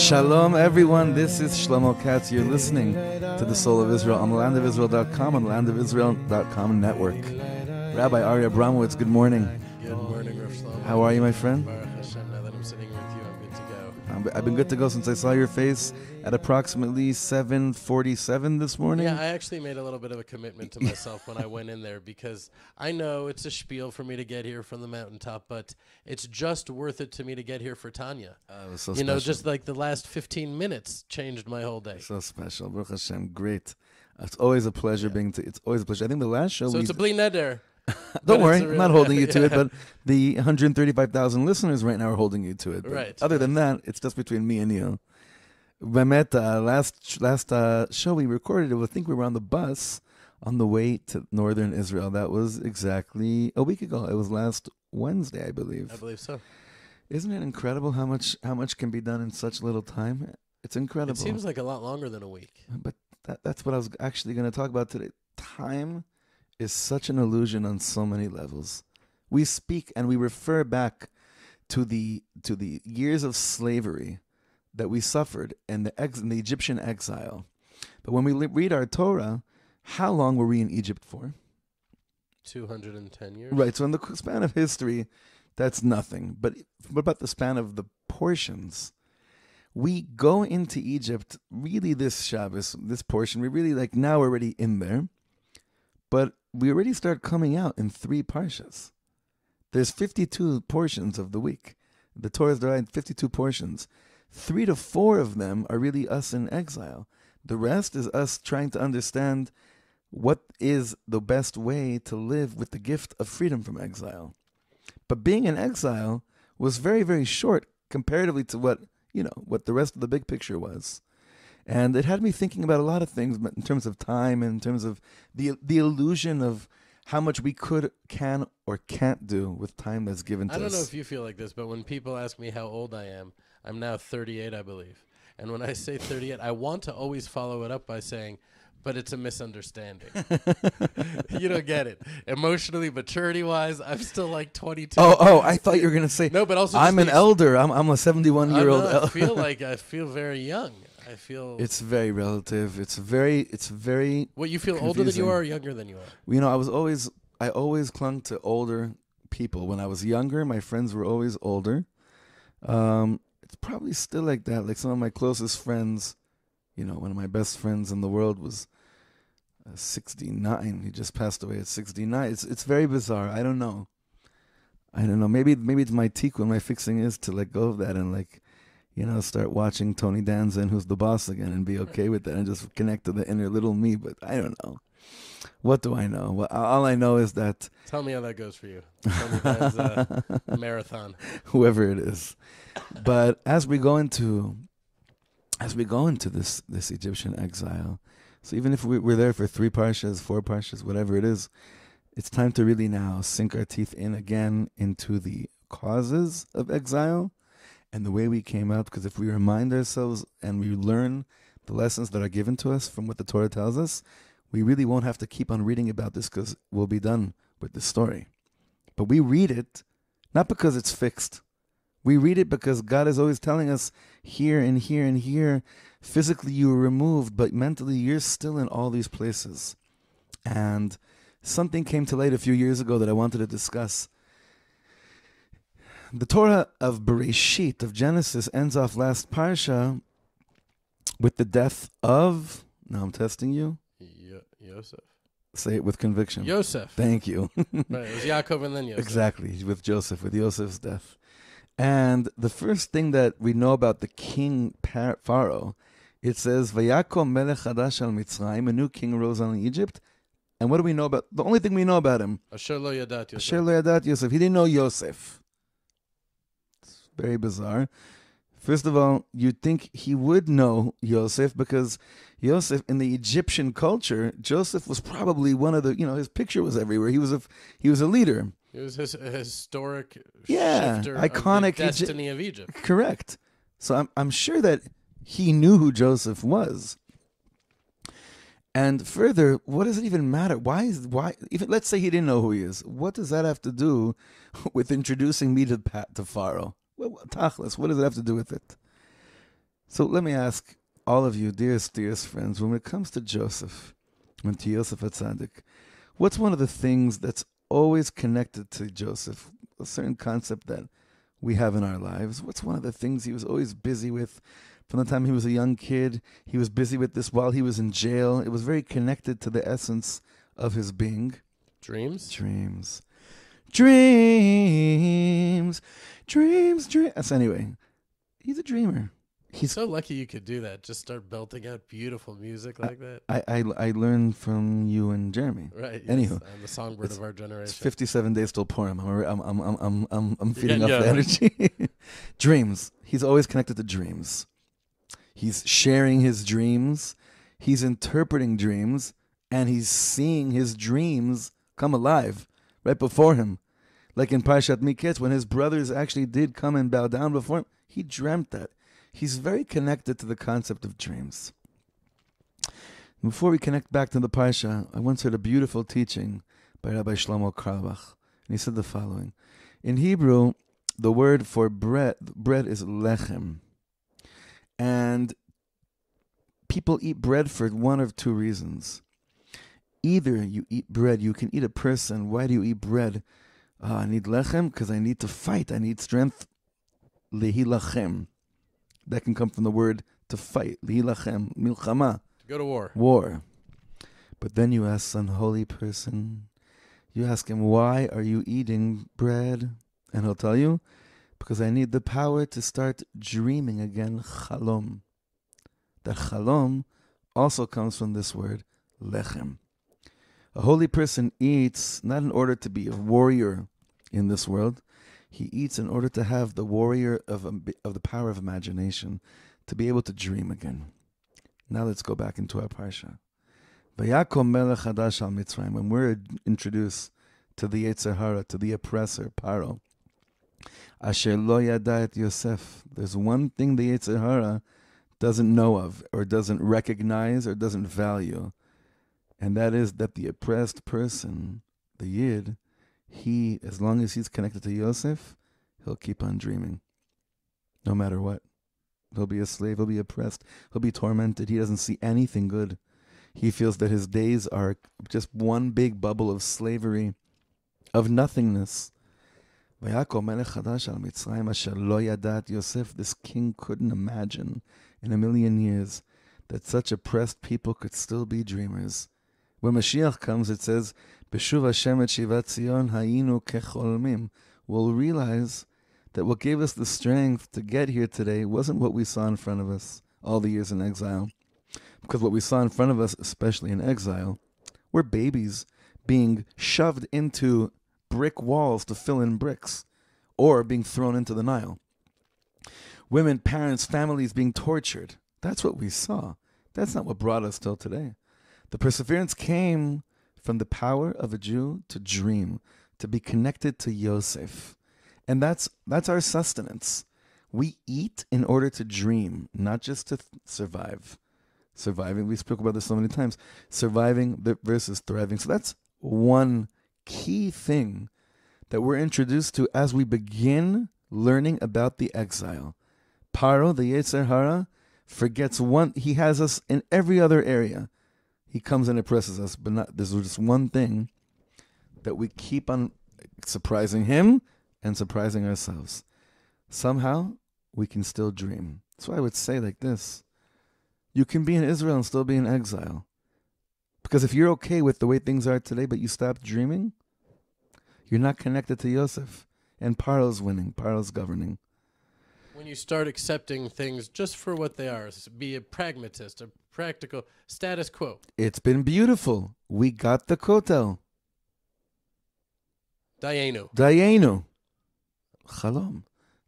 Shalom, everyone. This is Shlomo Katz. You're listening to The Soul of Israel on landofisrael.com and landofisrael.com network. Rabbi Abramowitz, good morning. Good morning, Rav Shlomo. How are you, my friend? Baruch Hashem, now that I'm sitting here with you, I'm good to go. I've been good to go since I saw your face at approximately 7:47 this morning. Yeah, I actually made a little bit of a commitment to myself when I went in there, because I know it's a spiel for me to get here from the mountaintop, but it's just worth it to me to get here for Tanya. It was so you special. know, just like the last 15 minutes changed my whole day. So special. Baruch Hashem, great. It's always a pleasure it's always a pleasure. I think the last show So it's a bli neder. Don't worry, I'm not holding you to it, but the 135,000 listeners right now are holding you to it. But right. Other than that, it's just between me and you. Last show we recorded, I think we were on the bus on the way to northern Israel. That was exactly a week ago. It was last Wednesday, I believe. I believe so. Isn't it incredible how much can be done in such little time? It's incredible. It seems like a lot longer than a week. But that's what I was actually going to talk about today. Time is such an illusion on so many levels. We speak and we refer back to the years of slavery that we suffered in the Egyptian exile. But when we read our Torah, how long were we in Egypt for? 210 years. Right, so in the span of history, that's nothing. But what about the span of the portions? We go into Egypt, really this Shabbos, this portion, we really now we're already in there. But we already start coming out in 3 parshas. There's 52 portions of the week. The Torah is divided in 52 portions. 3 to 4 of them are really us in exile. The rest is us trying to understand what is the best way to live with the gift of freedom from exile. But being in exile was very, very short comparatively to what the rest of the big picture was. And it had me thinking about a lot of things in terms of time and in terms of the illusion of how much we can, or can't do with time that's given to us. I don't know if you feel like this, but when people ask me how old I am, I'm now 38, I believe. And when I say 38, I want to always follow it up by saying, but it's a misunderstanding. You don't get it. Emotionally, maturity-wise, I'm still like 22. Oh, I thought you were going to say, no, but also I'm an elder. I'm a 71-year-old elder. I feel very young. I feel it's very relative. It's very What, you feel confusing. older than you are or younger than you are? You know, I always clung to older people. When I was younger, my friends were always older. It's probably still like that. Like some of my closest friends, one of my best friends in the world was 69. He just passed away at 69. It's very bizarre. I don't know. Maybe it's my tikkun, my fixing is to let go of that and start watching Tony Danza, who's the boss again, and be okay with that and just connect to the inner little me. But I don't know. What do I know? Well, all I know is that... Tell me how that goes for you. Tony Danza marathon. Whoever it is. But as we go into this Egyptian exile, so even if we're there for 3 parshas, 4 parshas, whatever it is, it's time to really now sink our teeth in again into the causes of exile and the way we came out. Because if we remind ourselves and we learn the lessons that are given to us from what the Torah tells us, we really won't have to keep on reading about this, because we'll be done with the story. But we read it not because it's fixed. We read it because God is always telling us here and here and here. Physically you were removed, but mentally you're still in all these places. And something came to light a few years ago that I wanted to discuss. The Torah of Bereshit, of Genesis, ends off last parsha with the death of... Now I'm testing you. Yosef. Say it with conviction. Yosef. Thank you. Right, it was Yaakov and then Yosef. Exactly, with Joseph's death. And the first thing that we know about the king Pharaoh, it says, Vayakom melech chadash al Mitzrayim, a new king rose on Egypt. And what do we know about? The only thing we know about him. Asher lo yadat Yosef. Asher lo yadat Yosef. He didn't know Yosef. It's very bizarre. First of all, you'd think he would know Yosef, because Yosef, in the Egyptian culture, Joseph was probably one of the, his picture was everywhere. He was a leader. He was a historic shifter, iconic of the destiny of Egypt. Correct. So I'm sure that he knew who Joseph was. And further, what does it even matter? Why even let's say he didn't know who he is. What does that have to do with introducing me to Pharaoh? Well, tachlis, what does it have to do with it? So let me ask all of you, dearest friends, when it comes to Joseph, when to Yosef HaTzadik, what's one of the things that's always connected to Joseph? A certain concept that we have in our lives. What's one of the things he was always busy with? From the time he was a young kid, he was busy with this while he was in jail. It was very connected to the essence of his being. Dreams? Dreams. Dreams. Dreams. Dreams. Anyway, he's a dreamer. He's so lucky you could do that. Just start belting out beautiful music like that. I learned from you and Jeremy. Right. Yes. Anywho, I'm the songbird of our generation. It's 57 days till Purim. I'm feeding off the energy. Dreams. He's always connected to dreams. He's sharing his dreams. He's interpreting dreams, and he's seeing his dreams come alive right before him. Like in Parshat Miketz, when his brothers actually did come and bow down before him, he dreamt that. He's very connected to the concept of dreams. Before we connect back to the Parsha, I once heard a beautiful teaching by Rabbi Shlomo Carlebach, and he said the following. In Hebrew, the word for bread is lechem. And people eat bread for one of two reasons. Either you eat bread, you can eat a person. Why do you eat bread? I need lechem because I need to fight. I need strength. Lehilachem. That can come from the word to fight. Lehilachem. Milchama. To go to war. War. But then you ask some holy person, you ask him, why are you eating bread? And he'll tell you, because I need the power to start dreaming again, chalom. That chalom also comes from this word, lechem. A holy person eats not in order to be a warrior in this world. He eats in order to have the warrior of the power of imagination, to be able to dream again. Now let's go back into our parsha. Vayakom melech hadash al Mitzrayim. When we're introduced to the Yetzer Hara, to the oppressor, Paro, Asher lo yada et Yosef. There's one thing the Yetzer Hara doesn't know of, or doesn't recognize, or doesn't value, and that is that the oppressed person, the Yid, he, as long as he's connected to Yosef, he'll keep on dreaming, no matter what. He'll be a slave, he'll be oppressed, he'll be tormented. He doesn't see anything good. He feels that his days are just one big bubble of slavery, of nothingness. This king couldn't imagine in a million years that such oppressed people could still be dreamers. When Mashiach comes, it says, B'shuv Hashem et Shivat Zion hayinu kecholmim. We'll realize that what gave us the strength to get here today wasn't what we saw in front of us all the years in exile. Because what we saw in front of us, especially in exile, were babies being shoved into brick walls to fill in bricks, or being thrown into the Nile. Women, parents, families being tortured. That's what we saw. That's not what brought us till today. The perseverance came from the power of a Jew to dream, to be connected to Yosef. And that's our sustenance. We eat in order to dream, not just to survive. Surviving, we spoke about this so many times. Surviving versus thriving. So that's one key thing that we're introduced to as we begin learning about the exile. Paro, the Yetzer Hara, forgets one. He has us in every other area. He comes and oppresses us, but not. There's just one thing that we keep on surprising him and surprising ourselves. Somehow we can still dream. That's why I would say like this: you can be in Israel and still be in exile. Because if you're okay with the way things are today, but you stop dreaming, you're not connected to Yosef. And Paro's winning. Paro's governing. When you start accepting things just for what they are, be a pragmatist, a practical status quo. It's been beautiful. We got the kotel. Dayenu. Chalom.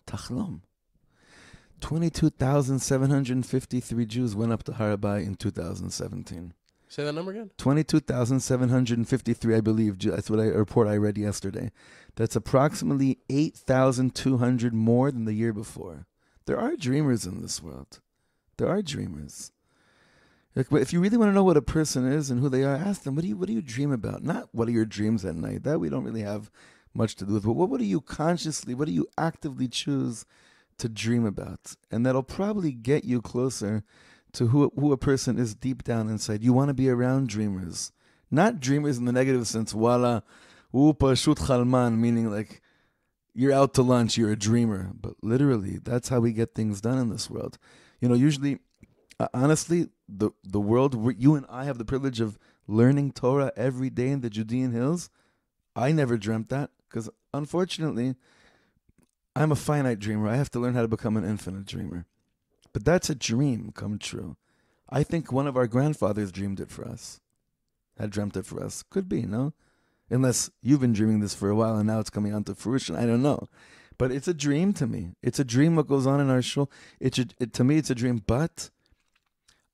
Tachlom. 22,753 Jews went up to Harabai in 2017. Say that number again? 22,753, I believe. That's what a report I read yesterday. That's approximately 8,200 more than the year before. There are dreamers in this world. There are dreamers. Like, if you really want to know what a person is and who they are, ask them, what do you dream about? Not what are your dreams at night. That we don't really have much to do with. But what do you consciously, what do you actively choose to dream about. And that'll probably get you closer to who a person is deep down inside. You want to be around dreamers. Not dreamers in the negative sense, wala, pashut chalman, meaning like you're out to lunch, you're a dreamer. But literally, that's how we get things done in this world. Usually, honestly, the world where you and I have the privilege of learning Torah every day in the Judean hills, I never dreamt that because, unfortunately, I'm a finite dreamer. I have to learn how to become an infinite dreamer. But that's a dream come true. I think one of our grandfathers dreamed it for us. Had dreamt it for us. Could be, no? Unless you've been dreaming this for a while and now it's coming onto fruition. I don't know. But it's a dream to me. It's a dream what goes on in our shul. To me, it's a dream. But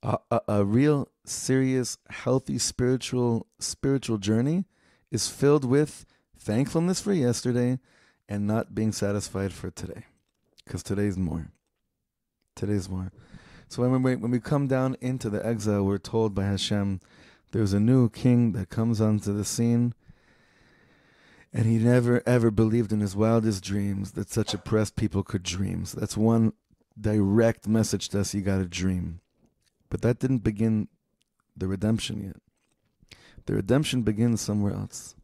a real, serious, healthy, spiritual journey is filled with thankfulness for yesterday and not being satisfied for today. Because today's more. Today's more. So when we come down into the exile, we're told by Hashem, there's a new king that comes onto the scene, and he never ever believed in his wildest dreams that such oppressed people could dream. So that's one direct message to us, you got to dream. But that didn't begin the redemption yet. The redemption begins somewhere else.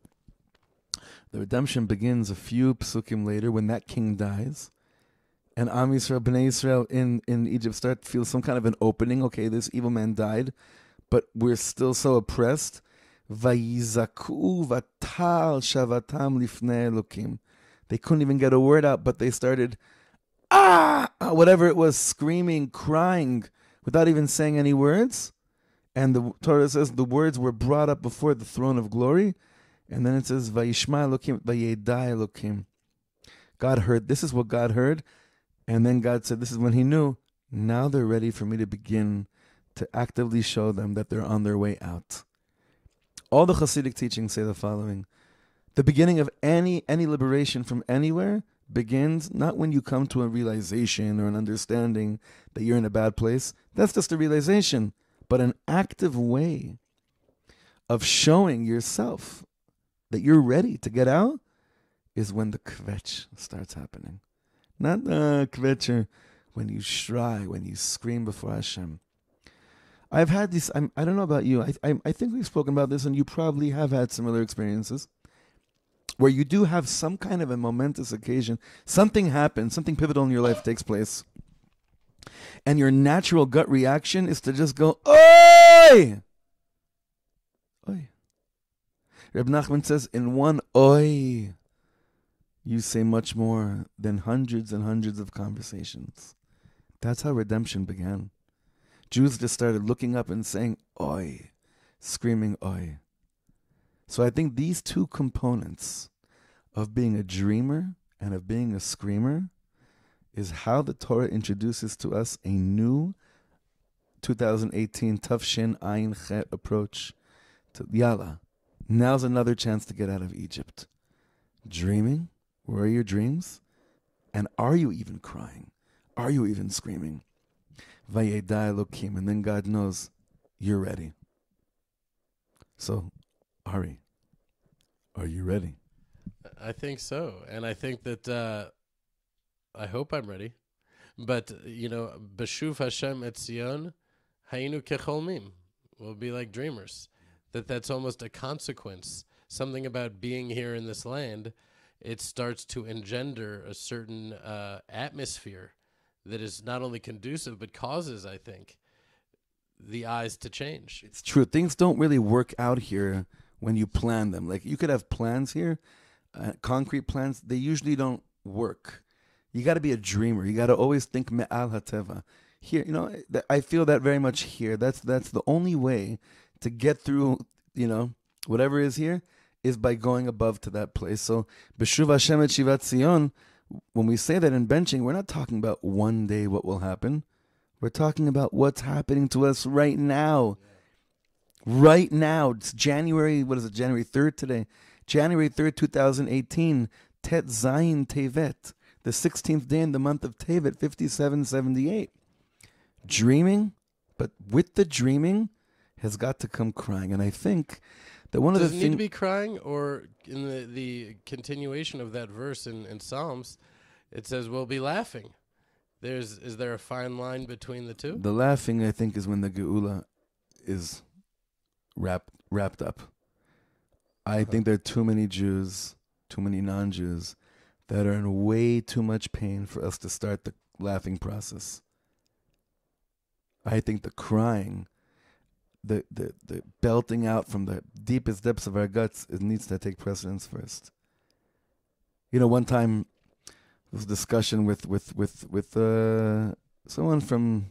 The redemption begins a few psukim later when that king dies. And Am Yisrael, Bnei Yisrael in Egypt start to feel some kind of an opening. Okay, this evil man died, but we're still so oppressed. Vayizaku vatal shavatam lifnei Elokim. They couldn't even get a word out, but they started, whatever it was, screaming, crying, without even saying any words. And the Torah says the words were brought up before the throne of glory. And then it says, Vayishma Elokim, Vayedai Elokim. God heard. This is what God heard. And then God said, this is when he knew, now they're ready for me to begin to actively show them that they're on their way out. All the Hasidic teachings say the following. The beginning of any liberation from anywhere begins not when you come to a realization or an understanding that you're in a bad place. That's just a realization. But an active way of showing yourself that you're ready to get out is when the kvetch starts happening. Not the kvetcher, when you shry, when you scream before Hashem. I've had this, I don't know about you, I think we've spoken about this and you probably have had similar experiences where you do have some kind of a momentous occasion. Something happens, something pivotal in your life takes place. And your natural gut reaction is to just go, oi! Oi. Reb Nachman says, in one oi, you say much more than hundreds and hundreds of conversations. That's how redemption began. Jews just started looking up and saying, oi, screaming oi. So I think these two components of being a dreamer and of being a screamer is how the Torah introduces to us a new 2018 Tafshin Ayin Chet approach to Yalla. Now's another chance to get out of Egypt. Dreaming? Where are your dreams? And are you even crying? Are you even screaming? Vayedai Elokim, and then God knows you're ready. So, Ari, are you ready? I think so. And I think that I hope I'm ready. But, Beshuv Hashem et Zion, Hayinu kecholmim. We'll be like dreamers. That's almost a consequence. Something about being here in this land, it starts to engender a certain atmosphere that is not only conducive, but causes, I think, the eyes to change. It's true. Things don't really work out here when you plan them. Like, you could have plans here, concrete plans. They usually don't work. You got to be a dreamer. You got to always think me'al hateva. Here, I feel that very much here. That's the only way to get through, whatever is here, is by going above to that place. So, B'shuv Hashem et Shivat Zion, when we say that in benching, we're not talking about one day what will happen. We're talking about what's happening to us right now. Right now. It's January 3rd today? January 3rd, 2018. Tet Zayin Tevet. The 16th day in the month of Tevet, 5778. Dreaming, but with the dreaming has got to come crying. And I think that one of the things... Does it need to be crying? Or in the continuation of that verse in Psalms, it says we'll be laughing. Is there a fine line between the two? The laughing, I think, is when the geula is wrapped up. I think there are too many Jews, too many non-Jews, that are in way too much pain for us to start the laughing process. I think the crying, the belting out from the deepest depths of our guts, it needs to take precedence first. You know, one time there was a discussion with someone from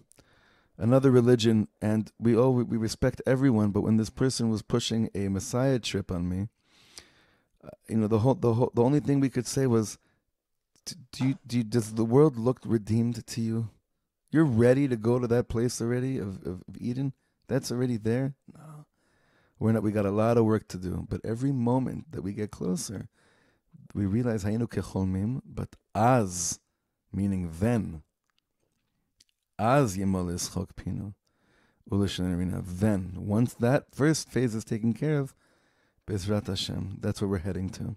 another religion, and we respect everyone, but when this person was pushing a Messiah trip on me, the only thing we could say was, does the world look redeemed to you? You're ready to go to that place already of Eden? That's already there? No. We're not. We got a lot of work to do. But every moment that we get closer, we realize hayinu kecholmim, but az, meaning then, az yemol ischok pinu, then, once that first phase is taken care of, Bezrat Hashem, that's where we're heading to.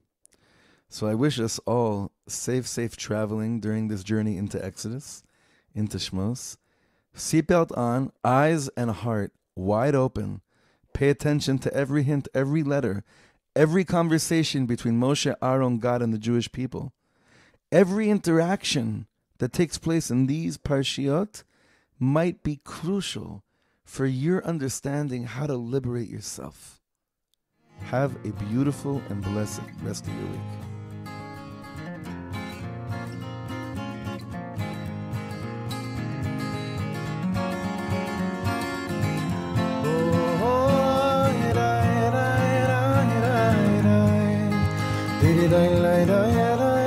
So I wish us all safe traveling during this journey into Exodus, into Shmos. Seatbelt on, eyes and heart wide open. Pay attention to every hint, every letter, every conversation between Moshe, Aaron, God, and the Jewish people. Every interaction that takes place in these parshiot might be crucial for your understanding how to liberate yourself. Have a beautiful and blessed rest of your week. Da da da da da